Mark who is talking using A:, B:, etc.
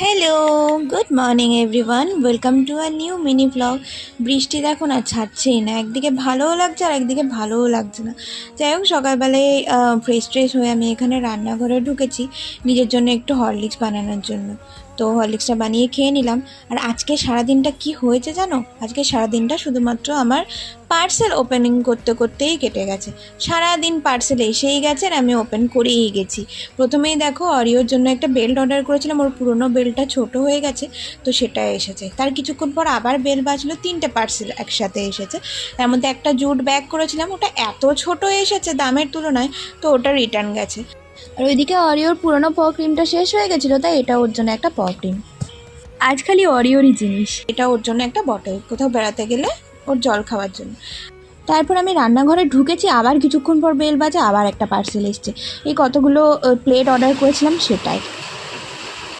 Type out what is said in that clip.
A: Hello, good morning everyone, welcome to a new mini blog. বৃষ্টি দেখো না, ছাড়ছেই না। একদিকে ভালোও লাগছে আর একদিকে ভালোও লাগছে না। যাই হোক, সকালবেলায় ফ্রেশ ট্রেশ হয়ে আমি এখানে রান্নাঘরে ঢুকেছি নিজের জন্য একটু হরলিক্স বানানোর জন্য। তো হরলিক্সটা বানিয়ে খেয়ে নিলাম। আর আজকে সারাদিনটা কি হয়েছে জানো? আজকে সারাদিনটা শুধুমাত্র আমার পার্সেল ওপেনিং করতে করতেই কেটে গেছে। সারাদিন পার্সেল এসেই গেছে আর আমি ওপেন করেই গেছি। প্রথমেই দেখো, অরিওর জন্য একটা বেল্ট অর্ডার করেছিলাম, ওর পুরনো বেল্টটা ছোট হয়ে গেছে, তো সেটা এসেছে। তার কিছুক্ষণ পর আবার বেল বাজলো, 3টে পার্সেল একসাথে এসেছে। তার মধ্যে একটা জুট ব্যাগ করেছিলাম, ওটা এত ছোট এসেছে দামের তুলনায়, তো ওটা রিটার্ন গেছে। আর ওইদিকে অরিওর পুরনো পাওয়ার ক্রিমটা শেষ হয়ে গেছিলো, তাই এটা ওর জন্য একটা পাওয়ার ক্রিম। আজ খালি অরিওরই জিনিস। এটা ওর জন্য একটা বটল, কোথাও বেড়াতে গেলে ওর জল খাওয়ার জন্য। তারপর আমি রান্নাঘরে ঢুকেছি, আবার কিছুক্ষণ পর বেল বাজে, আবার একটা পার্সেল এসছে। এই কতগুলো প্লেট অর্ডার করেছিলাম সেটাই।